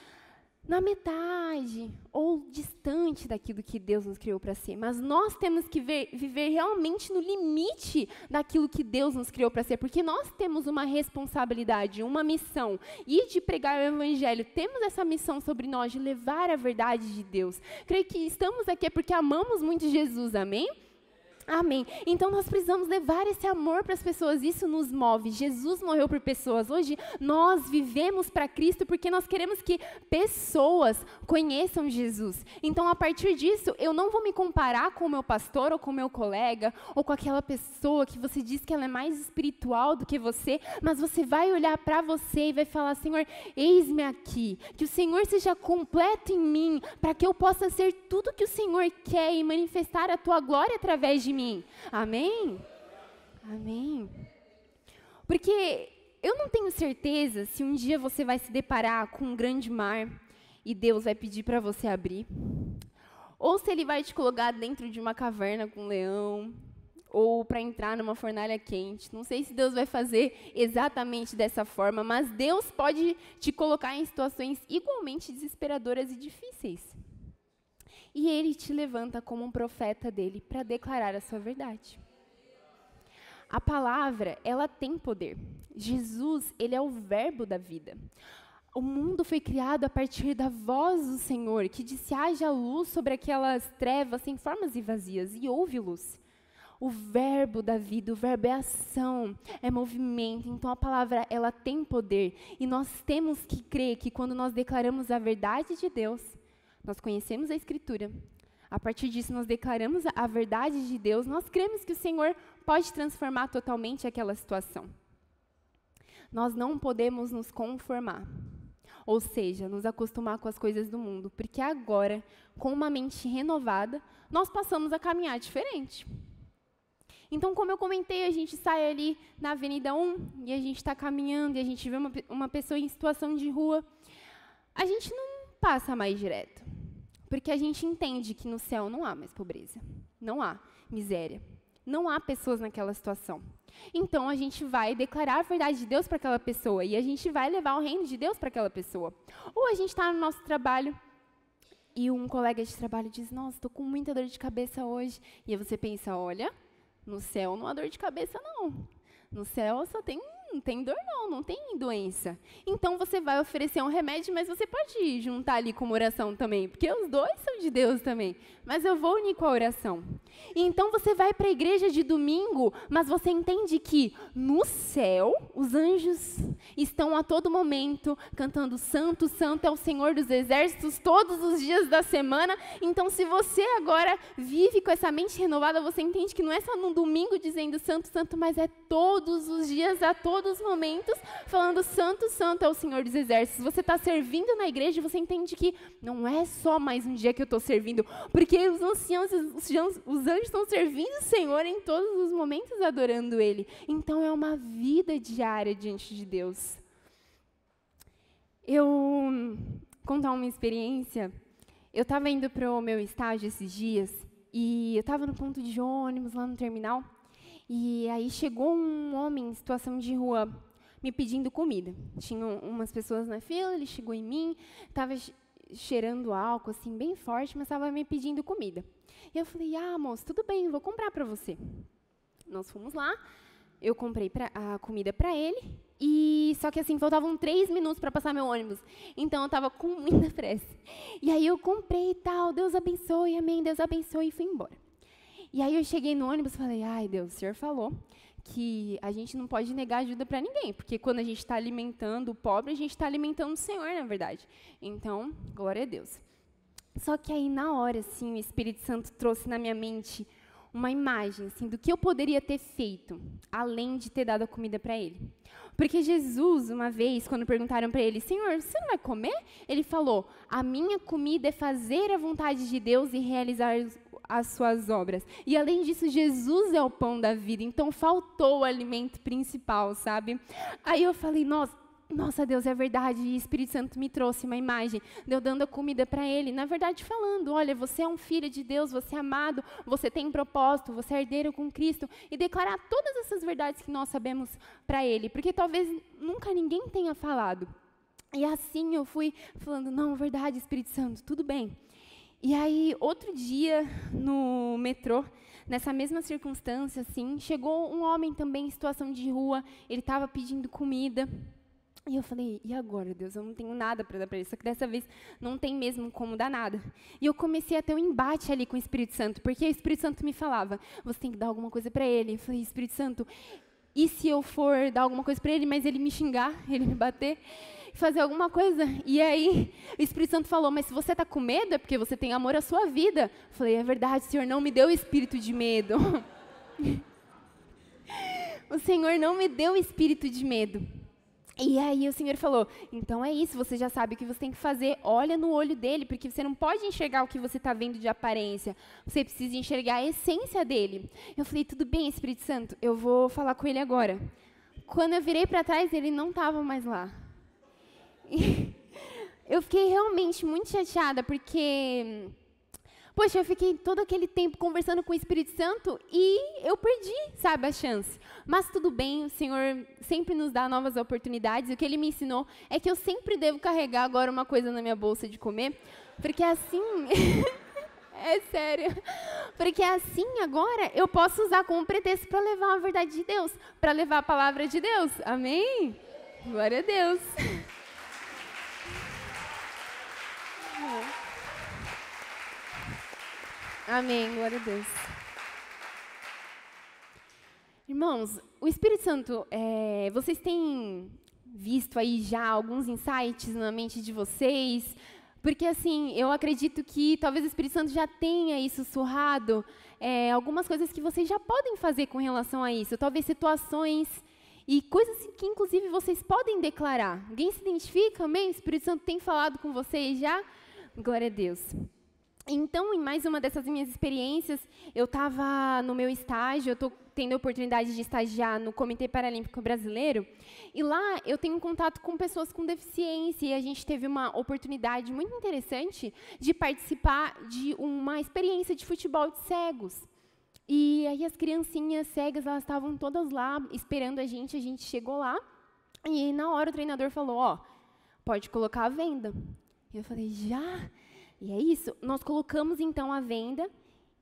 na metade ou distante daquilo que Deus nos criou para ser. Mas nós temos que viver realmente no limite daquilo que Deus nos criou para ser, porque nós temos uma responsabilidade, uma missão, e de pregar o Evangelho. Temos essa missão sobre nós de levar a verdade de Deus. Creio que estamos aqui porque amamos muito Jesus, amém? Amém. Então nós precisamos levar esse amor para as pessoas, isso nos move. Jesus morreu por pessoas. Hoje nós vivemos para Cristo porque nós queremos que pessoas conheçam Jesus. Então, a partir disso, eu não vou me comparar com o meu pastor ou com o meu colega ou com aquela pessoa que você diz que ela é mais espiritual do que você, mas você vai olhar para você e vai falar: Senhor, eis-me aqui, que o Senhor seja completo em mim, para que eu possa ser tudo que o Senhor quer e manifestar a tua glória através de mim. Amém? Amém. Porque eu não tenho certeza se um dia você vai se deparar com um grande mar e Deus vai pedir para você abrir, ou se Ele vai te colocar dentro de uma caverna com um leão, ou para entrar numa fornalha quente. Não sei se Deus vai fazer exatamente dessa forma, mas Deus pode te colocar em situações igualmente desesperadoras e difíceis. E Ele te levanta como um profeta dele para declarar a sua verdade. A palavra, ela tem poder. Jesus, Ele é o verbo da vida. O mundo foi criado a partir da voz do Senhor, que disse: haja luz sobre aquelas trevas sem formas e vazias, e houve luz. O verbo da vida, o verbo é ação, é movimento. Então a palavra, ela tem poder. E nós temos que crer que quando nós declaramos a verdade de Deus, nós conhecemos a Escritura. A partir disso, nós declaramos a verdade de Deus. Nós cremos que o Senhor pode transformar totalmente aquela situação. Nós não podemos nos conformar, ou seja, nos acostumar com as coisas do mundo, porque agora, com uma mente renovada, nós passamos a caminhar diferente. Então, como eu comentei, a gente sai ali na Avenida 1 e a gente está caminhando e a gente vê uma pessoa em situação de rua. A gente não passa mais direto, porque a gente entende que no céu não há mais pobreza, não há miséria. Não há pessoas naquela situação. Então, a gente vai declarar a verdade de Deus para aquela pessoa e a gente vai levar o reino de Deus para aquela pessoa. Ou a gente está no nosso trabalho e um colega de trabalho diz, nossa, estou com muita dor de cabeça hoje. E aí você pensa, olha, no céu não há dor de cabeça, não. No céu só não tem dor, não tem doença. Então, você vai oferecer um remédio, mas você pode juntar ali com uma oração também, porque os dois são de Deus também. Mas eu vou unir com a oração. E então, você vai para a igreja de domingo, mas você entende que no céu, os anjos estão a todo momento cantando Santo, Santo é o Senhor dos Exércitos, todos os dias da semana. Então, se você agora vive com essa mente renovada, você entende que não é só no domingo dizendo Santo, Santo, mas é todos os dias, a todos os momentos, falando Santo, Santo é o Senhor dos Exércitos. Você está servindo na igreja e você entende que não é só mais um dia que eu estou servindo, porque os anciãos, os anjos estão servindo o Senhor em todos os momentos, adorando Ele. Então, é uma vida diária diante de Deus. Eu contar uma experiência. Eu estava indo para o meu estágio esses dias e eu estava no ponto de ônibus, lá no terminal, e aí chegou um homem em situação de rua me pedindo comida. Tinha umas pessoas na fila, ele chegou em mim, estava cheirando álcool, assim, bem forte, mas estava me pedindo comida. E eu falei, moço, tudo bem, vou comprar para você. Nós fomos lá, eu comprei a comida para ele, só que assim, faltavam 3 minutos para passar meu ônibus. Então, eu estava com muita pressa. E aí, eu comprei e tal, Deus abençoe, amém, Deus abençoe, e fui embora. E aí, eu cheguei no ônibus e falei, ai, Deus, o Senhor falou que a gente não pode negar ajuda para ninguém, porque quando a gente está alimentando o pobre, a gente está alimentando o Senhor, na verdade. Então, glória a Deus. Só que aí, na hora, assim, o Espírito Santo trouxe na minha mente uma imagem, assim, do que eu poderia ter feito, além de ter dado a comida para ele. Porque Jesus, uma vez, quando perguntaram para ele, Senhor, você não vai comer? Ele falou, a minha comida é fazer a vontade de Deus e realizar as suas obras. E, além disso, Jesus é o pão da vida. Então, faltou o alimento principal, sabe? Aí eu falei, nossa, Deus, é verdade, e o Espírito Santo me trouxe uma imagem de eu dando a comida para ele, na verdade falando, olha, você é um filho de Deus, você é amado, você tem propósito, você é herdeiro com Cristo, e declarar todas essas verdades que nós sabemos para ele, porque talvez nunca ninguém tenha falado. E assim eu fui falando, não, verdade, Espírito Santo, tudo bem. E aí, outro dia, no metrô, nessa mesma circunstância, assim, chegou um homem também em situação de rua, ele estava pedindo comida. E eu falei, e agora, Deus? Eu não tenho nada para dar para ele, só que dessa vez não tem mesmo como dar nada. E eu comecei a ter um embate ali com o Espírito Santo, porque o Espírito Santo me falava, você tem que dar alguma coisa para ele. Eu falei, Espírito Santo, e se eu for dar alguma coisa para ele, mas ele me xingar, ele me bater, fazer alguma coisa? E aí, o Espírito Santo falou, mas se você está com medo, é porque você tem amor à sua vida. Eu falei, é verdade, o Senhor não me deu espírito de medo. O Senhor não me deu espírito de medo. E aí o Senhor falou, então é isso, você já sabe o que você tem que fazer, olha no olho dele, porque você não pode enxergar o que você está vendo de aparência, você precisa enxergar a essência dele. Eu falei, tudo bem, Espírito Santo, eu vou falar com ele agora. Quando eu virei para trás, ele não estava mais lá. E eu fiquei realmente muito chateada, porque... Poxa, eu fiquei todo aquele tempo conversando com o Espírito Santo e eu perdi, sabe, a chance. Mas tudo bem, o Senhor sempre nos dá novas oportunidades. O que Ele me ensinou é que eu sempre devo carregar agora uma coisa na minha bolsa de comer, porque assim... é sério. Porque assim, agora, eu posso usar como pretexto para levar a verdade de Deus, para levar a palavra de Deus. Amém? Glória a Deus. Amém, glória a Deus. Irmãos, o Espírito Santo, vocês têm visto aí já alguns insights na mente de vocês? Porque, assim, eu acredito que talvez o Espírito Santo já tenha aí sussurrado algumas coisas que vocês já podem fazer com relação a isso. Talvez situações e coisas que, inclusive, vocês podem declarar. Alguém se identifica? Amém? O Espírito Santo tem falado com vocês já? Glória a Deus. Então, em mais uma dessas minhas experiências, eu estava no meu estágio, eu estou tendo a oportunidade de estagiar no Comitê Paralímpico Brasileiro, e lá eu tenho contato com pessoas com deficiência, e a gente teve uma oportunidade muito interessante de participar de uma experiência de futebol de cegos. E aí as criancinhas cegas, elas estavam todas lá esperando a gente chegou lá, e na hora o treinador falou, ó, pode colocar a venda. E eu falei, já? E é isso, nós colocamos então a venda,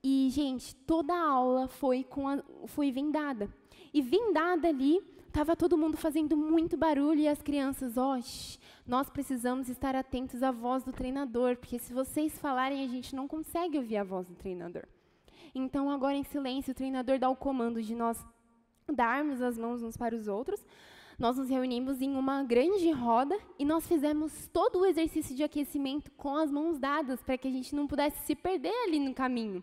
e, gente, toda a aula foi vendada. E vendada ali, estava todo mundo fazendo muito barulho, e as crianças, ó, nós precisamos estar atentos à voz do treinador, porque se vocês falarem, a gente não consegue ouvir a voz do treinador. Então, agora em silêncio, o treinador dá o comando de nós darmos as mãos uns para os outros. Nós nos reunimos em uma grande roda e nós fizemos todo o exercício de aquecimento com as mãos dadas, para que a gente não pudesse se perder ali no caminho.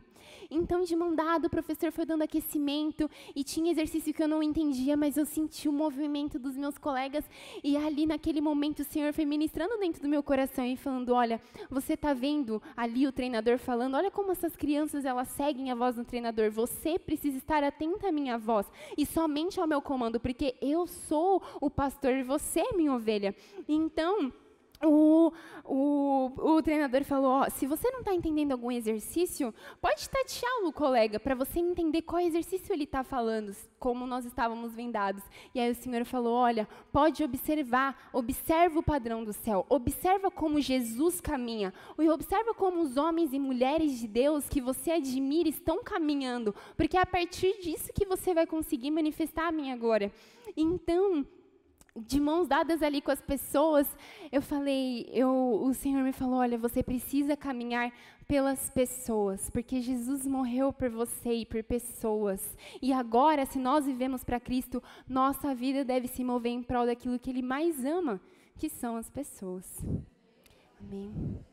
Então, de mão dada, o professor foi dando aquecimento e tinha exercício que eu não entendia, mas eu senti o movimento dos meus colegas e ali, naquele momento, o Senhor foi ministrando dentro do meu coração e falando, olha, você está vendo ali o treinador falando, olha como essas crianças, elas seguem a voz do treinador, você precisa estar atenta à minha voz e somente ao meu comando, porque eu sou o pastor e você é minha ovelha. Então, o treinador falou, ó, se você não está entendendo algum exercício, pode tatear o colega, para você entender qual exercício ele está falando, como nós estávamos vendados. E aí o Senhor falou, olha, pode observar, observa o padrão do céu, observa como Jesus caminha, e observa como os homens e mulheres de Deus que você admira estão caminhando, porque é a partir disso que você vai conseguir manifestar a minha glória. Então, de mãos dadas ali com as pessoas, o Senhor me falou, olha, você precisa caminhar pelas pessoas, porque Jesus morreu por você e por pessoas. E agora, se nós vivemos para Cristo, nossa vida deve se mover em prol daquilo que Ele mais ama, que são as pessoas. Amém.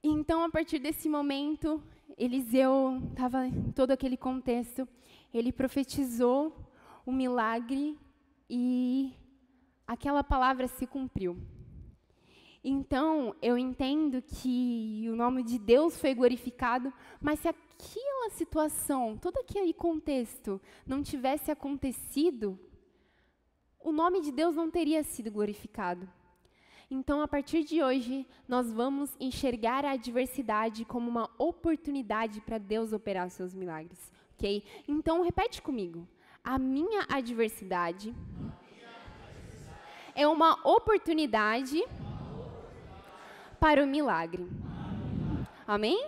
Então, a partir desse momento, Eliseu estava em todo aquele contexto, ele profetizou o milagre e aquela palavra se cumpriu. Então, eu entendo que o nome de Deus foi glorificado, mas se aquela situação, todo aquele contexto não tivesse acontecido, o nome de Deus não teria sido glorificado. Então, a partir de hoje, nós vamos enxergar a adversidade como uma oportunidade para Deus operar os seus milagres, ok? Então, repete comigo. A minha adversidade é uma oportunidade para o milagre. Amém?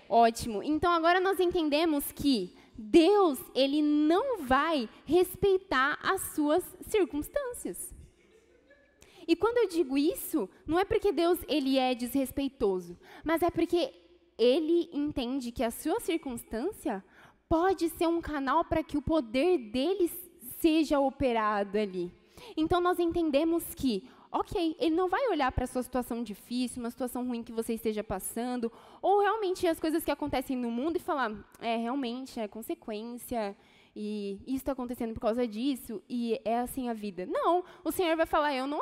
Ótimo. Então, agora nós entendemos que Deus, Ele não vai respeitar as suas circunstâncias. E quando eu digo isso, não é porque Deus, Ele é desrespeitoso, mas é porque Ele entende que a sua circunstância pode ser um canal para que o poder dele seja operado ali. Então, nós entendemos que, ok, ele não vai olhar para a sua situação difícil, uma situação ruim que você esteja passando, ou realmente as coisas que acontecem no mundo e falar, realmente, é consequência, e isso está acontecendo por causa disso, e é assim a vida. Não, o Senhor vai falar, eu não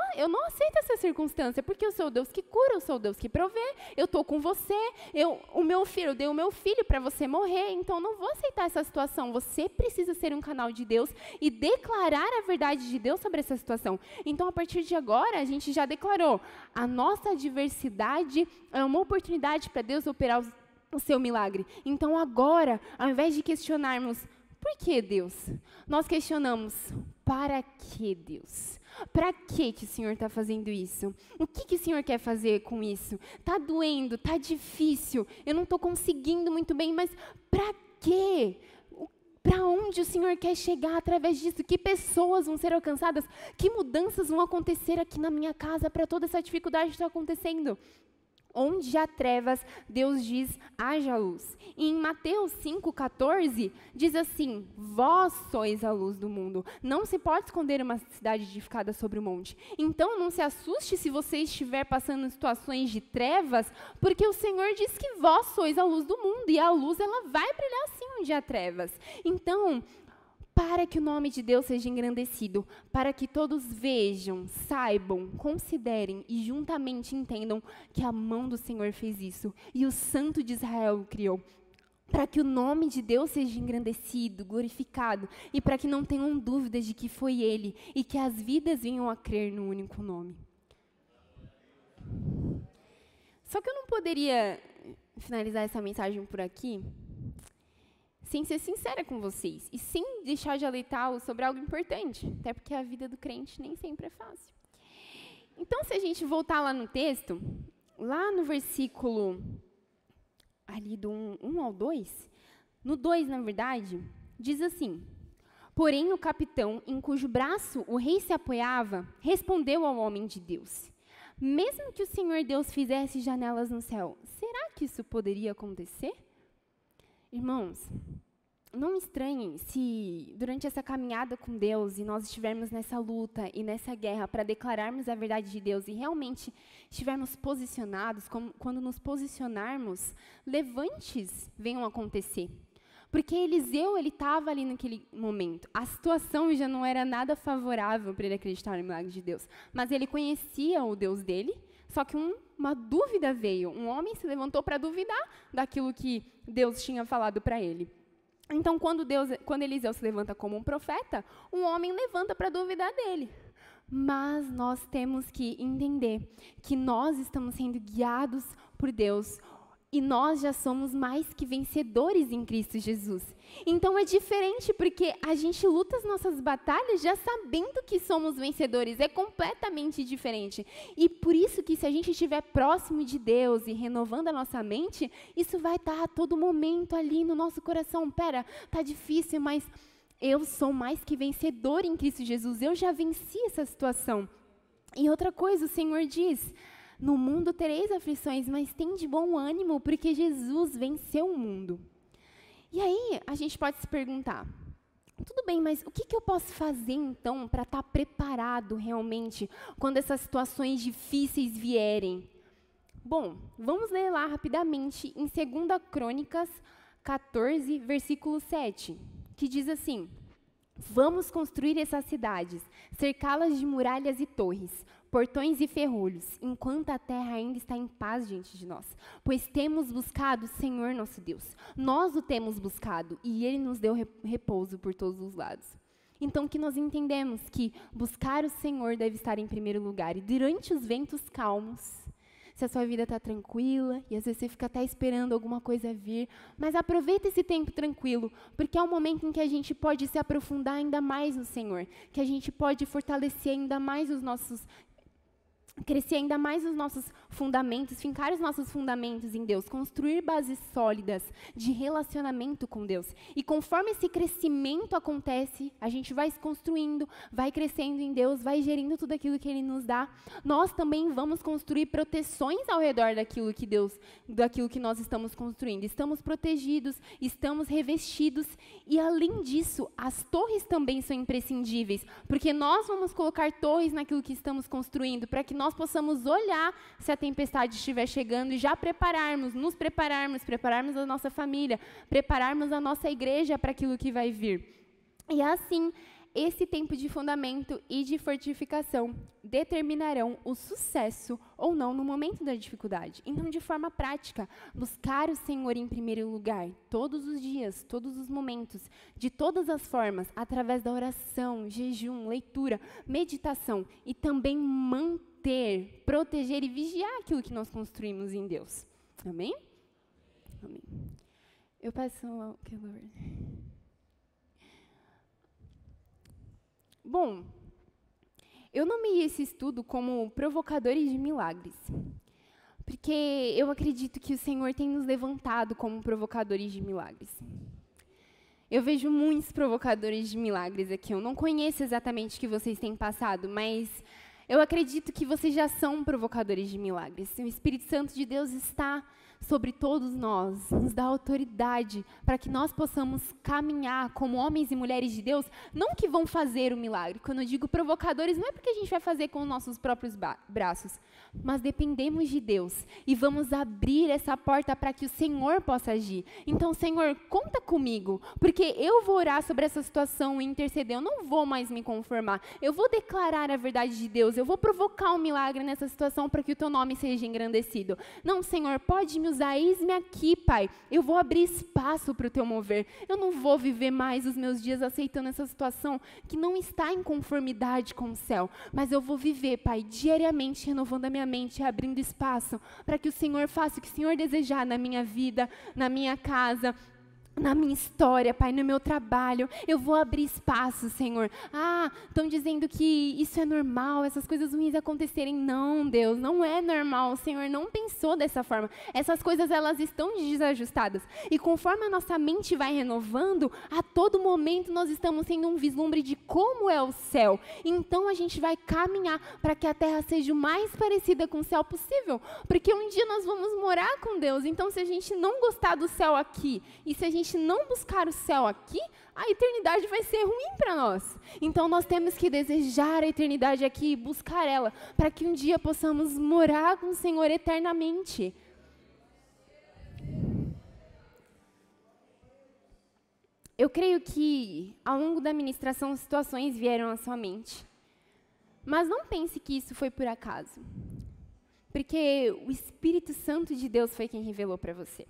aceito essa circunstância, porque eu sou o Deus que cura, eu sou o Deus que provê, eu estou com você, eu dei o meu filho para você morrer, então não vou aceitar essa situação. Você precisa ser um canal de Deus e declarar a verdade de Deus sobre essa situação. Então, a partir de agora, a gente já declarou, a nossa adversidade é uma oportunidade para Deus operar o seu milagre. Então, agora, ao invés de questionarmos, por que Deus? Nós questionamos, para que Deus? Para que o Senhor está fazendo isso? O que o Senhor quer fazer com isso? Está doendo, está difícil, eu não estou conseguindo muito bem, mas para quê? Para onde o Senhor quer chegar através disso? Que pessoas vão ser alcançadas? Que mudanças vão acontecer aqui na minha casa para toda essa dificuldade que está acontecendo? Onde há trevas, Deus diz, haja luz. E em Mateus 5,14, diz assim, vós sois a luz do mundo. Não se pode esconder uma cidade edificada sobre o monte. Então, não se assuste se você estiver passando em situações de trevas, porque o Senhor diz que vós sois a luz do mundo. E a luz, ela vai brilhar sim onde há trevas. Então, para que o nome de Deus seja engrandecido, para que todos vejam, saibam, considerem e juntamente entendam que a mão do Senhor fez isso e o Santo de Israel o criou. Para que o nome de Deus seja engrandecido, glorificado e para que não tenham dúvidas de que foi Ele e que as vidas venham a crer no único nome. Só que eu não poderia finalizar essa mensagem por aqui sem ser sincera com vocês e sem deixar de alertá-los sobre algo importante, até porque a vida do crente nem sempre é fácil. Então, se a gente voltar lá no texto, lá no versículo ali do 1 ao 2, no 2, na verdade, diz assim: porém, o capitão, em cujo braço o rei se apoiava, respondeu ao homem de Deus: mesmo que o Senhor Deus fizesse janelas no céu, será que isso poderia acontecer? Irmãos, não estranhem se durante essa caminhada com Deus e nós estivermos nessa luta e nessa guerra para declararmos a verdade de Deus e realmente estivermos posicionados, quando nos posicionarmos, levantes venham acontecer. Porque Eliseu, ele estava ali naquele momento. A situação já não era nada favorável para ele acreditar no milagre de Deus. Mas ele conhecia o Deus dele, só que uma dúvida veio. Um homem se levantou para duvidar daquilo que Deus tinha falado para ele. Então, quando Eliseu se levanta como um profeta, um homem levanta para duvidar dele. Mas nós temos que entender que nós estamos sendo guiados por Deus. E nós já somos mais que vencedores em Cristo Jesus. Então é diferente porque a gente luta as nossas batalhas já sabendo que somos vencedores. É completamente diferente. E por isso que se a gente estiver próximo de Deus e renovando a nossa mente, isso vai estar a todo momento ali no nosso coração. Pera, tá difícil, mas eu sou mais que vencedor em Cristo Jesus. Eu já venci essa situação. E outra coisa, o Senhor diz: no mundo tereis aflições, mas tende bom ânimo, porque Jesus venceu o mundo. E aí, a gente pode se perguntar, tudo bem, mas o que eu posso fazer, então, para estar preparado realmente quando essas situações difíceis vierem? Bom, vamos ler lá rapidamente em 2 Crônicas 14, versículo 7, que diz assim: vamos construir essas cidades, cercá-las de muralhas e torres, portões e ferrolhos, enquanto a terra ainda está em paz diante de nós. Pois temos buscado o Senhor nosso Deus. Nós o temos buscado e Ele nos deu repouso por todos os lados. Então, que nós entendemos que buscar o Senhor deve estar em primeiro lugar. E durante os ventos calmos, se a sua vida está tranquila, e às vezes você fica até esperando alguma coisa vir, mas aproveita esse tempo tranquilo, porque é um momento em que a gente pode se aprofundar ainda mais no Senhor, que a gente pode fortalecer ainda mais crescer ainda mais os nossos fundamentos, fincar os nossos fundamentos em Deus, construir bases sólidas de relacionamento com Deus. E conforme esse crescimento acontece, a gente vai se construindo, vai crescendo em Deus, vai gerindo tudo aquilo que Ele nos dá. Nós também vamos construir proteções ao redor daquilo que nós estamos construindo. Estamos protegidos, estamos revestidos e, além disso, as torres também são imprescindíveis, porque nós vamos colocar torres naquilo que estamos construindo, para que nós possamos olhar se a tempestade estiver chegando e já nos prepararmos a nossa família, prepararmos a nossa igreja para aquilo que vai vir. E assim, esse tempo de fundamento e de fortificação determinarão o sucesso ou não no momento da dificuldade. Então, de forma prática, buscar o Senhor em primeiro lugar, todos os dias, todos os momentos, de todas as formas, através da oração, jejum, leitura, meditação e também manter, proteger e vigiar aquilo que nós construímos em Deus. Amém? Amém. Eu peço ao Keylor. Bom, eu nomeei esse estudo como provocadores de milagres, porque eu acredito que o Senhor tem nos levantado como provocadores de milagres. Eu vejo muitos provocadores de milagres aqui. Eu não conheço exatamente o que vocês têm passado, mas eu acredito que vocês já são provocadores de milagres. O Espírito Santo de Deus está sobre todos nós, nos dá autoridade para que nós possamos caminhar como homens e mulheres de Deus, não que vão fazer o milagre. Quando eu digo provocadores, não é porque a gente vai fazer com os nossos próprios braços, mas dependemos de Deus e vamos abrir essa porta para que o Senhor possa agir. Então, Senhor, conta comigo, porque eu vou orar sobre essa situação e interceder, eu não vou mais me conformar, eu vou declarar a verdade de Deus, eu vou provocar um milagre nessa situação para que o teu nome seja engrandecido. Não, Senhor, pode me usar, eis-me aqui, Pai, eu vou abrir espaço para o teu mover, eu não vou viver mais os meus dias aceitando essa situação que não está em conformidade com o céu, mas eu vou viver, Pai, diariamente renovando a minha mente, abrindo espaço para que o Senhor faça o que o Senhor desejar na minha vida, na minha casa, na minha história, Pai, no meu trabalho, eu vou abrir espaço, Senhor. Estão dizendo que isso é normal, essas coisas ruins acontecerem. Não, Deus, não é normal. O Senhor não pensou dessa forma. Essas coisas, elas estão desajustadas. E conforme a nossa mente vai renovando, a todo momento nós estamos tendo um vislumbre de como é o céu. Então, a gente vai caminhar para que a terra seja o mais parecida com o céu possível. Porque um dia nós vamos morar com Deus. Então, se a gente não gostar do céu aqui, e se a gente não buscar o céu aqui, a eternidade vai ser ruim para nós. Então, nós temos que desejar a eternidade aqui e buscar ela, para que um dia possamos morar com o Senhor eternamente. Eu creio que, ao longo da ministração, situações vieram à sua mente. Mas não pense que isso foi por acaso. Porque o Espírito Santo de Deus foi quem revelou para você.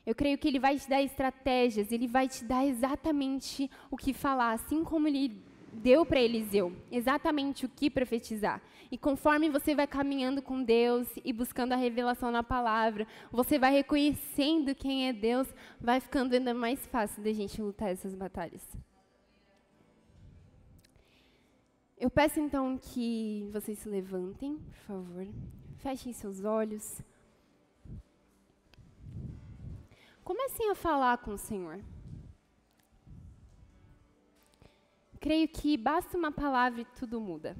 Eu creio que Ele vai te dar estratégias, Ele vai te dar exatamente o que falar, assim como Ele deu para Eliseu, exatamente o que profetizar. E conforme você vai caminhando com Deus e buscando a revelação na palavra, você vai reconhecendo quem é Deus, vai ficando ainda mais fácil da gente lutar essas batalhas. Eu peço então que vocês se levantem, por favor, fechem seus olhos. Comecem a falar com o Senhor. Creio que basta uma palavra e tudo muda.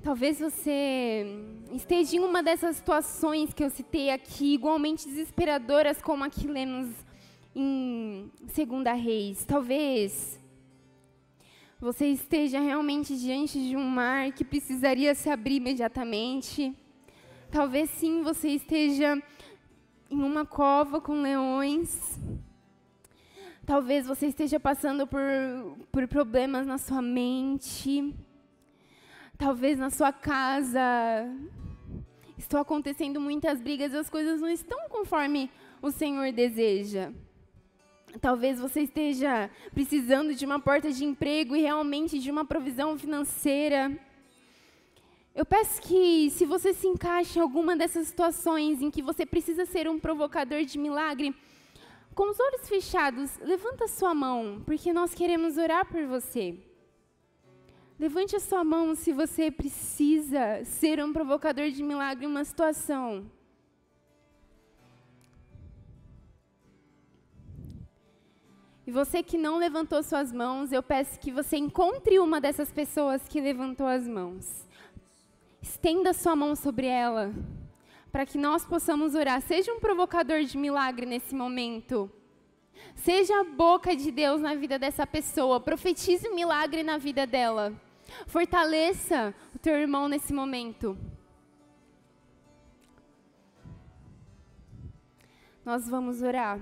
Talvez você esteja em uma dessas situações que eu citei aqui, igualmente desesperadoras como a que lemos em 2 Reis. Talvez você esteja realmente diante de um mar que precisaria se abrir imediatamente. Talvez sim você esteja em uma cova com leões. Talvez você esteja passando por problemas na sua mente. Talvez na sua casa estão acontecendo muitas brigas e as coisas não estão conforme o Senhor deseja. Talvez você esteja precisando de uma porta de emprego e realmente de uma provisão financeira. Eu peço que, se você se encaixa em alguma dessas situações em que você precisa ser um provocador de milagre, com os olhos fechados, levanta sua mão, porque nós queremos orar por você. Levante a sua mão se você precisa ser um provocador de milagre em uma situação. E você que não levantou suas mãos, eu peço que você encontre uma dessas pessoas que levantou as mãos. Estenda sua mão sobre ela, para que nós possamos orar. Seja um provocador de milagre nesse momento. Seja a boca de Deus na vida dessa pessoa. Profetize um milagre na vida dela. Fortaleça o teu irmão nesse momento. Nós vamos orar.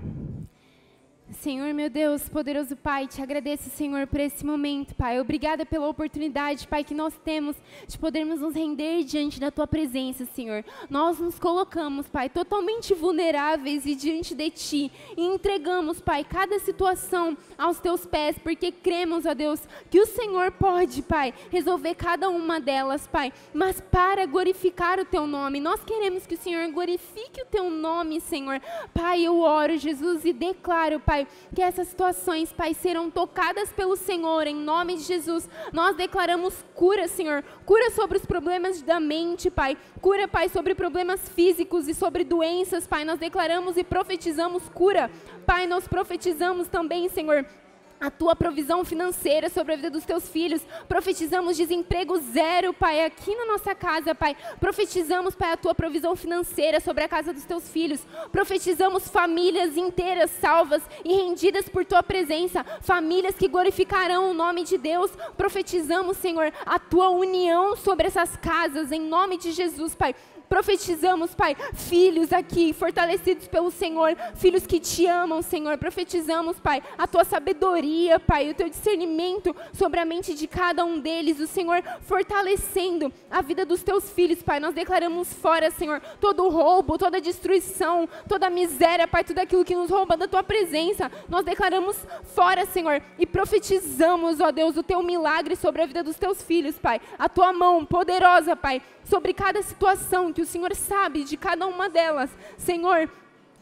Senhor, meu Deus, poderoso Pai, te agradeço, Senhor, por esse momento, Pai. Obrigada pela oportunidade, Pai, que nós temos de podermos nos render diante da Tua presença, Senhor. Nós nos colocamos, Pai, totalmente vulneráveis e diante de Ti e entregamos, Pai, cada situação aos Teus pés, porque cremos, ó Deus, que o Senhor pode, Pai, resolver cada uma delas, Pai. Mas para glorificar o Teu nome, nós queremos que o Senhor glorifique o Teu nome, Senhor. Pai, eu oro, Jesus, e declaro, Pai, que essas situações, Pai, serão tocadas pelo Senhor, em nome de Jesus. Nós declaramos cura, Senhor, cura sobre os problemas da mente, Pai, cura, Pai, sobre problemas físicos e sobre doenças, Pai, nós declaramos e profetizamos cura, Pai, nós profetizamos também, Senhor, a Tua provisão financeira sobre a vida dos Teus filhos. Profetizamos desemprego zero, Pai, aqui na nossa casa, Pai. Profetizamos, Pai, a Tua provisão financeira sobre a casa dos Teus filhos. Profetizamos famílias inteiras salvas e rendidas por Tua presença. Famílias que glorificarão o nome de Deus. Profetizamos, Senhor, a Tua união sobre essas casas, em nome de Jesus, Pai. Profetizamos, Pai, filhos aqui, fortalecidos pelo Senhor, filhos que Te amam, Senhor. Profetizamos, Pai, a Tua sabedoria, Pai, o Teu discernimento sobre a mente de cada um deles, o Senhor fortalecendo a vida dos Teus filhos, Pai. Nós declaramos fora, Senhor, todo roubo, toda destruição, toda miséria, Pai, tudo aquilo que nos rouba da Tua presença. Nós declaramos fora, Senhor, e profetizamos, ó Deus, o Teu milagre sobre a vida dos Teus filhos, Pai. A Tua mão poderosa, Pai, sobre cada situação que o Senhor sabe de cada uma delas. Senhor,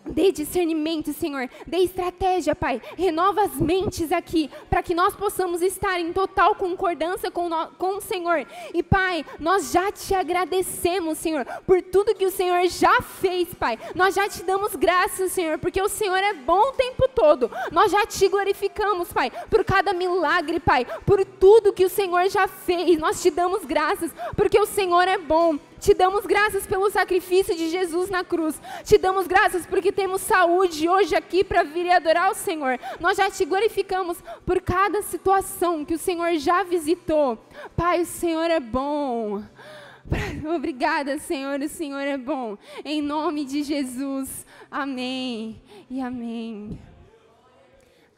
dê discernimento, Senhor, dê estratégia, Pai, renova as mentes aqui, para que nós possamos estar em total concordância com o Senhor. E Pai, nós já Te agradecemos, Senhor, por tudo que o Senhor já fez, Pai. Nós já Te damos graças, Senhor, porque o Senhor é bom o tempo todo. Nós já Te glorificamos, Pai, por cada milagre, Pai, por tudo que o Senhor já fez. Nós Te damos graças, porque o Senhor é bom. Te damos graças pelo sacrifício de Jesus na cruz. Te damos graças porque temos saúde hoje aqui para vir e adorar o Senhor. Nós já Te glorificamos por cada situação que o Senhor já visitou. Pai, o Senhor é bom. Obrigada, Senhor, o Senhor é bom. Em nome de Jesus. Amém e amém.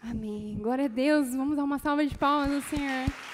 Amém. Glória a Deus. Vamos dar uma salva de palmas ao Senhor.